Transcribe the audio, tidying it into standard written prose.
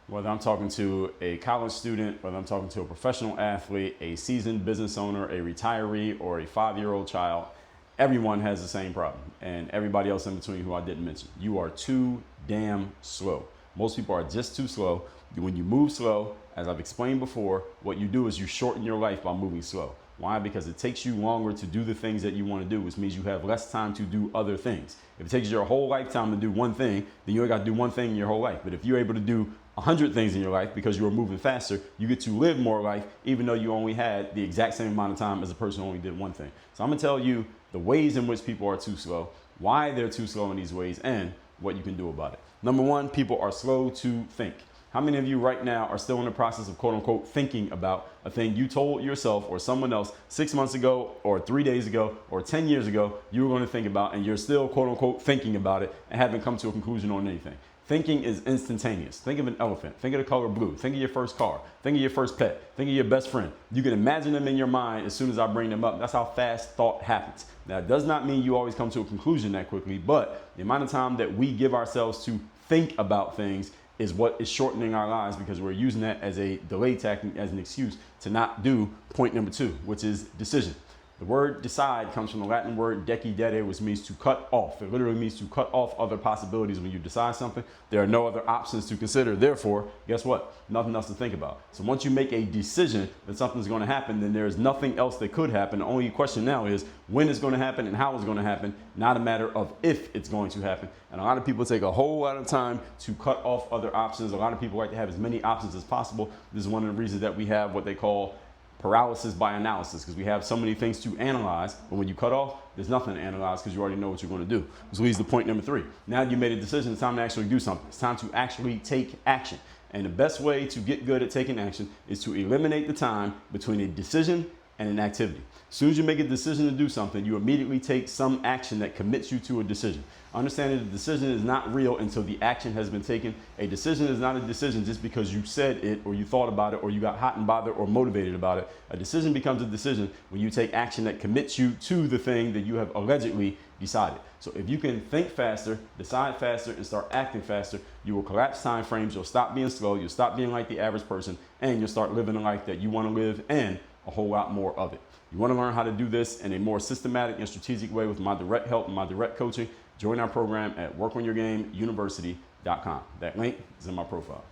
Whether I'm talking to a college student, whether I'm talking to a professional athlete, a seasoned business owner, a retiree, or a 5-year-old child, everyone has the same problem. And everybody else in between who I didn't mention. You are too damn slow. Most people are just too slow. When you move slow, as I've explained before, what you do is you shorten your life by moving slow. Why? Because it takes you longer to do the things that you want to do, which means you have less time to do other things. If it takes your whole lifetime to do one thing, then you only got to do one thing in your whole life. But if you're able to do 100 things in your life because you are moving faster, you get to live more life, even though you only had the exact same amount of time as a person who only did one thing. So I'm going to tell you the ways in which people are too slow, why they're too slow in these ways, and what you can do about it. Number one, people are slow to think. How many of you right now are still in the process of quote unquote thinking about a thing you told yourself or someone else 6 months ago or 3 days ago or 10 years ago you were going to think about, and you're still quote unquote thinking about it and haven't come to a conclusion on anything? Thinking is instantaneous. Think of an elephant. Think of the color blue. Think of your first car. Think of your first pet. Think of your best friend. You can imagine them in your mind as soon as I bring them up. That's how fast thought happens. Now, it does not mean you always come to a conclusion that quickly, but the amount of time that we give ourselves to think about things is what is shortening our lives, because we're using that as a delay tactic, as an excuse to not do point number 2, which is decision. The word decide comes from the Latin word decidere, which means to cut off. It literally means to cut off other possibilities. When you decide something, there are no other options to consider. Therefore, guess what? Nothing else to think about. So once you make a decision that something's going to happen, then there is nothing else that could happen. The only question now is when it's going to happen and how it's going to happen, not a matter of if it's going to happen. And a lot of people take a whole lot of time to cut off other options. A lot of people like to have as many options as possible. This is one of the reasons that we have what they call paralysis by analysis, because we have so many things to analyze, but when you cut off, there's nothing to analyze because you already know what you're going to do. Which leads to point number 3. Now you made a decision, it's time to actually do something. It's time to actually take action. And the best way to get good at taking action is to eliminate the time between a decision and an activity. As soon as you make a decision to do something, you immediately take some action that commits you to a decision. Understanding the decision is not real until the action has been taken. A decision is not a decision just because you said it or you thought about it or you got hot and bothered or motivated about it. A decision becomes a decision when you take action that commits you to the thing that you have allegedly decided. So if you can think faster, decide faster, and start acting faster, you will collapse time frames, you'll stop being slow, you'll stop being like the average person, and you'll start living a life that you want to live, and a whole lot more of it. You want to learn how to do this in a more systematic and strategic way with my direct help and my direct coaching? Join our program at workonyourgameuniversity.com. That link is in my profile.